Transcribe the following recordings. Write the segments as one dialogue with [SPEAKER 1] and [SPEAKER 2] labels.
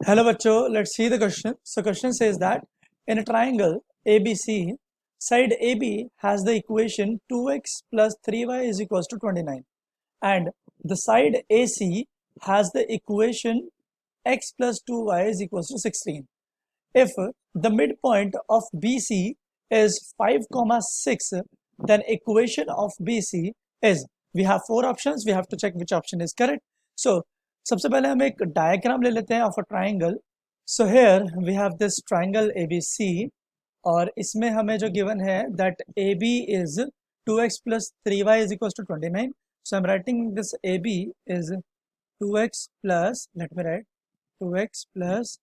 [SPEAKER 1] Hello bachcho, let's see the question. So question says that in a triangle ABC, side AB has the equation 2x plus 3y is equals to 29 and the side AC has the equation x plus 2y is equals to 16. If the midpoint of BC is 5, 6, then equation of BC is, we have four options, we have to check which option is correct. So सबसे पहले हम एक diagram ले लेते हैं of a triangle. So here we have this triangle ABC और इसमें हमें जो गिवन है that AB is 2x plus 3y is equals to 29. So I'm writing this AB is 2x plus, let me write 2x plus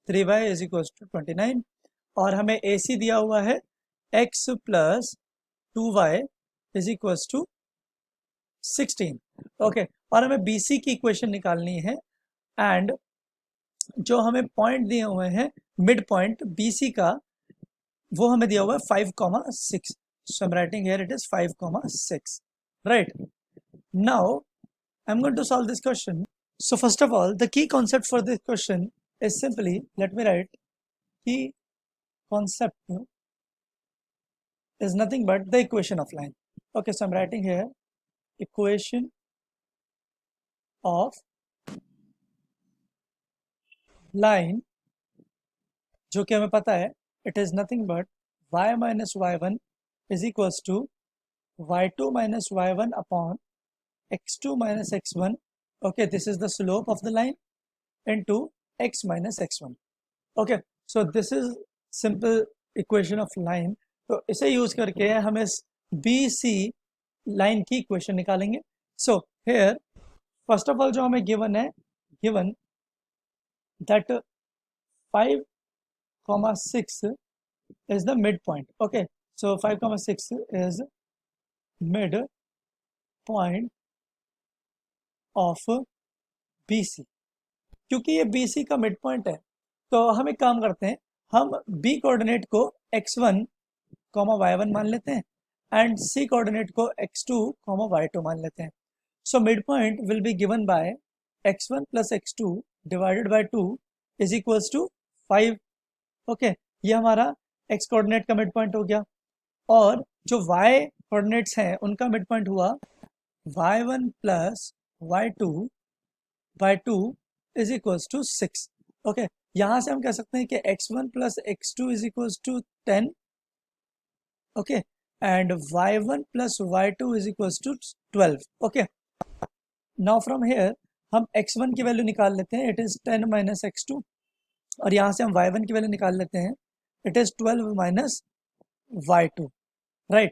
[SPEAKER 1] 3y is equals to 29 और हमें AC दिया हुआ है x plus 2y is equals to 16. Okay और हमें BC की equation निकालनी है एंड जो हमें पॉइंट दिए हुए हैं मिड पॉइंट BC का वो हमें दिया हुआ है 5, 6. So I am writing here it is 5, 6. Right now I am going to solve this question. So first of all, the key concept for this question is simply, let me write, key concept is nothing but the equation of line. Okay, so I'm writing here equation of line, जो कि हमें पता है it is nothing but y minus y1 is equals to y2 minus y1 upon x2 minus x1. Okay, this is the slope of the line into x minus x1. Okay, so this is simple equation of line. तो इसे use करके हम इस BC line की equation निकालेंगे. So here first of all जो हमें given है, given that 5, 6 is the midpoint. Okay, so 5, 6 is midpoint of BC. क्योंकि ये BC का मिड पॉइंट है तो हम एक काम करते हैं, हम B कोऑर्डिनेट को x1, y1 मान लेते हैं एंड C कोऑर्डिनेट को x2, y2 मान लेते हैं. So mid point will be given by x1 plus x2 divided by 2 is equals to 5. Okay, ये हमारा x कोऑर्डिनेट का मिड पॉइंट हो गया और जो y कोऑर्डिनेट्स हैं उनका मिड पॉइंट हुआ y1 plus y2 by 2 is equals to 6. Okay, यहां से हम कह सकते हैं कि x1 plus x2 is equals to 10. Okay, and y1 plus y2 is equals to 12. Okay, now from here हम x1 की वैल्यू निकाल लेते हैं, इट इज 10 माइनस x2 और यहाँ से हम y1 की वैल्यू निकाल लेते हैं, it is 12 minus y2. Right,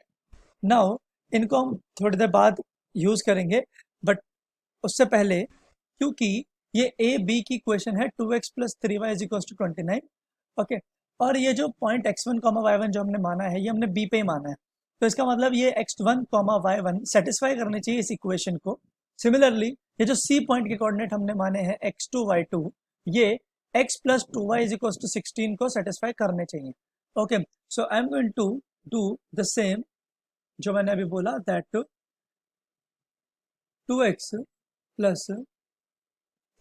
[SPEAKER 1] now इनको हम थोड़ी देर बाद यूज करेंगे बट उससे पहले क्योंकि ये ए बी की इक्वेशन है 2x plus 3y is equals to 29. Okay, और ये जो पॉइंट x1, y1 जो हमने माना है ये हमने b पे ही माना है तो इसका मतलब ये x1, y1 सेटिस्फाई करने चाहिए इस इक्वेशन को. सिमिलरली ये जो C पॉइंट के कोऑर्डिनेट हमने माने हैं x2, y2 ये x plus 2y is equals to 16 को सेटिस्फाई करने चाहिए. Okay, so I am going to do the same जो मैंने अभी बोला that 2x plus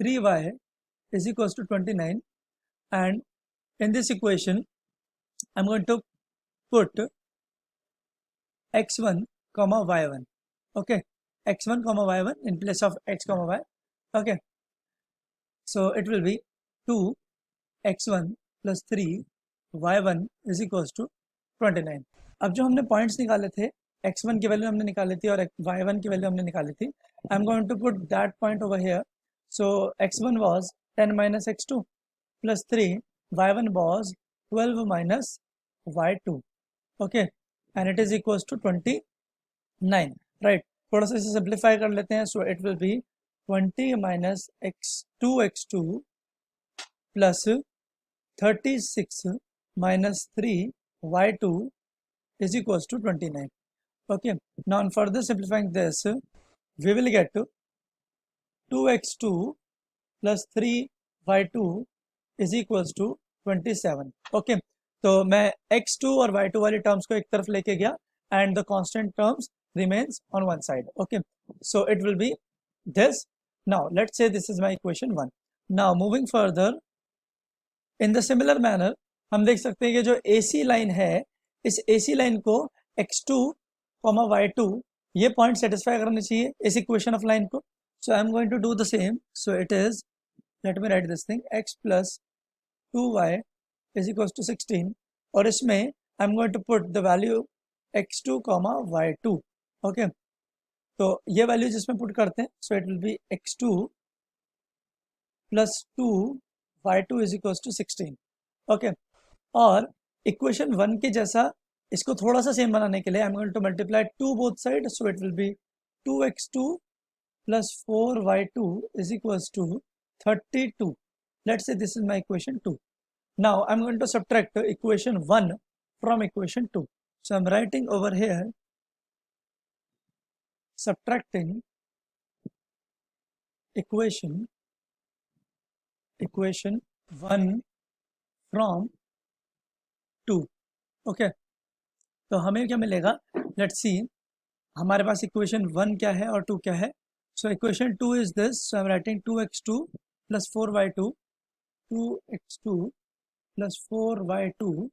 [SPEAKER 1] 3y is equals to 29 and in this equation I'm going to put x1 comma y1. Okay, x1 comma y1 in place of x comma y. Okay, so it will be 2x1 plus 3y1 is equals to 29. अब जो हमने points निकाले थे, x1 की value हमने निकाली थी और y1 की वैल्यू हमने निकाली थी, I am going to put that point over here. So x1 was 10 minus x2 plus 3, y1 was 12 minus y2. Okay, and it is equals to 29. Right, थोड़ा सा इसे सिंप्लीफाई कर लेते हैं. So it will be 20 minus x2 plus 36 minus 3 y2 is equals to 29. Okay, now on further simplifying this we will get to 2x2 plus 3y2 is equals to 27. Okay, तो मैं x2 और y2 वाली terms को एक तरफ लेके गया and the constant terms remains on one side. Okay, so it will be this. Now let's say this is my equation 1. Now moving further in the similar manner हम देख सकते हैं कि जो AC लाइन है, इस AC लाइन को x2, y2 ये पॉइंट सेटिस्फाई करने चाहिए इस इक्वेशन ऑफ लाइन को. So I am going to do the same. So it is, let me write this thing, x plus 2y is equal to 16, और इसमें I am going to put the value x2, y2. Okay, तो ये value जिसमें put करते हैं, so it will be x2 plus 2 y2 is equal to 16. Okay, और equation 1 के जैसा इसको थोड़ा सा सेम बनाने के लिए आई am going to multiply 2 both side. So it will B 2x2 plus 4y2 is equals to 32. Let's say this is my equation 2. Now I'm going to subtract equation 1 from equation 2. So I'm writing over here, subtracting equation 1 from 2. Okay, तो हमें क्या मिलेगा, let's see हमारे पास equation 1 क्या है और 2 क्या है. So equation 2 is this. So I'm writing 2x2 plus 4y2, 2x2 plus 4y2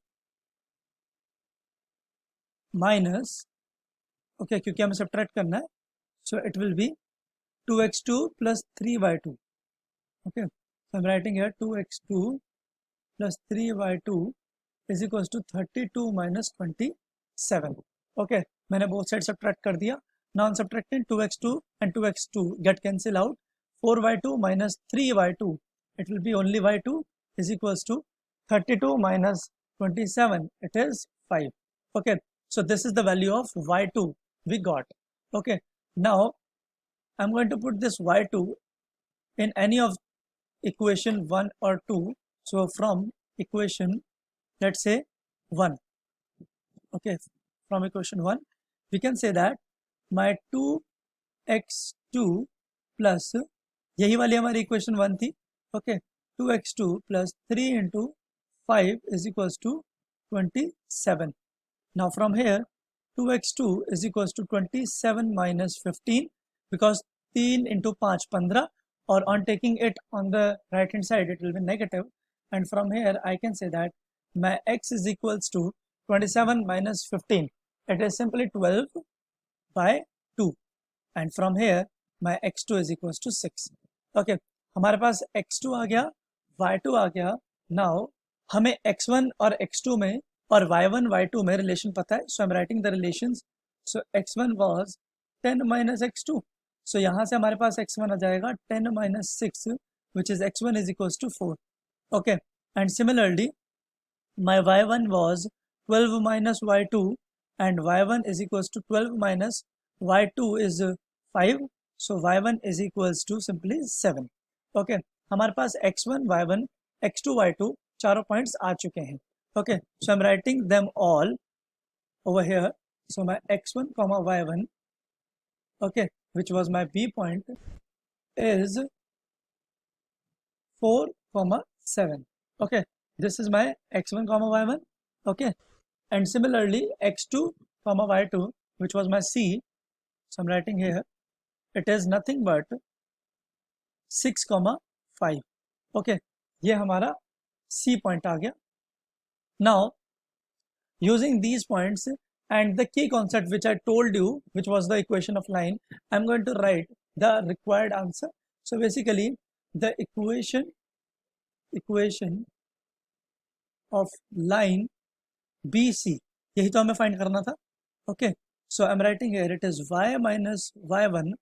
[SPEAKER 1] minus, okay, क्योंकि हमें सब्ट्रैक्ट करना है, so it will be 2x2 plus 3y2. Okay, so I'm writing here 2x2 plus 3y2 is equals to 32 minus 27. Okay, मैंने both sides subtract कर दिया. Now I'm subtracting 2x2 and 2x2 get cancel out. 4y2 minus 3y2, it will be only y2 is equals to 32 minus 27, it is 5. Okay, so this is the value of y2 we got. Okay, now I'm going to put this y2 in any of equation 1 or 2. So from equation, let's say 1. Okay, from equation 1 we can say that my 2x2 plus, यही वाली हमारी equation 1 थी. Okay, 2x2 plus 3 into 5 is equals to 27. Now from here 2x2 is equals to 27 minus 15, because 3 into 5 15, or on taking it on the right hand side it will be negative, and from here I can say that my x is equals to 27 minus 15, it is simply 12 by 2, and from here my x2 is equals to 6. Okay, हमारे पास x2 आ गया, y2 आ गया. Now हमें x1 और x2 में और y1 y2 में relation पता है. So I'm writing the relations. So x1 was 10 minus x2. So यहाँ से हमारे पास x1 आ जाएगा 10 minus 6, which is x1 is equals to 4. Okay, and similarly my y1 was 12 minus y2, and y1 is equals to 12 minus y2 is 5. So y1 is equals to simply 7. Okay, हमारे पास x1 y1 x2 y2 चारों points आ चुके हैं. Okay, so I'm writing them all over here. So my x1 comma y1, okay, which was my B point, is 4 comma 7. Okay, this is my x1 comma y1. Okay, and similarly x2 comma y2, which was my C. So I'm writing here, it is nothing but 6 comma 5. Okay, ये हमारा C point आ गया. Now using these points and the key concept which I told you, which was the equation of line, I'm going to write the required answer. So basically the equation of line BC, यही तो हमें find करना था. Okay, so I'm writing here, it is y minus y1.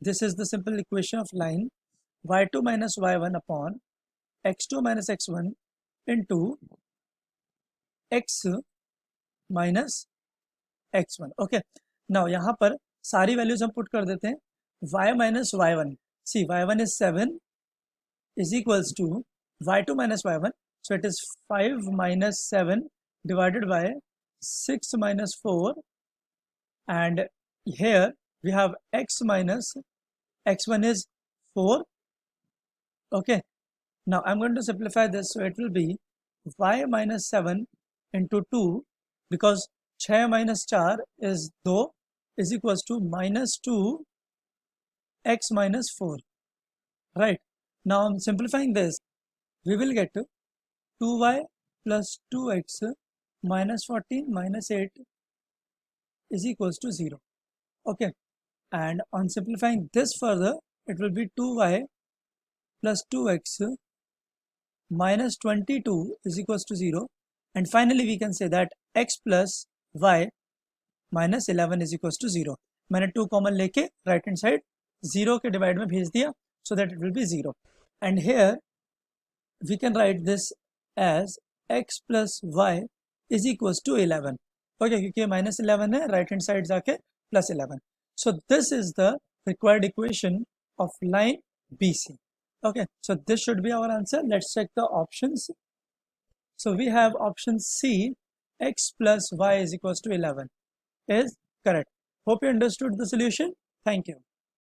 [SPEAKER 1] This is the simple equation of line y2 minus y1 upon x2 minus x1 into x minus x1. Okay, now यहाँ पर सारी values हम put कर देते हैं. y minus y1, see y1 is 7 is equals to y2 minus y1. So it is 5 minus 7 divided by 6 minus 4, and here we have x minus x1 is 4. Okay, now I'm going to simplify this. So it will be y minus 7 into 2, because 6 minus 4 is 2, is equals to minus 2 x minus 4. Right, now I'm simplifying this, we will get 2y plus 2x minus 14 minus 8 is equals to 0. Okay, and on simplifying this further, it will be 2y plus 2x minus 22 is equals to 0. And finally we can say that x plus y minus 11 is equals to 0. मैंने 2 common लेके right hand side 0 के divide में भेज दिया, so that it will be 0. And here we can write this as x plus y is equals to 11. Okay, क्योंकि minus 11 है, right hand side जाके plus 11. So this is the required equation of line BC. Okay, so this should be our answer. Let's check the options. So we have option C, x plus y is equals to 11 is correct. Hope you understood the solution. Thank you.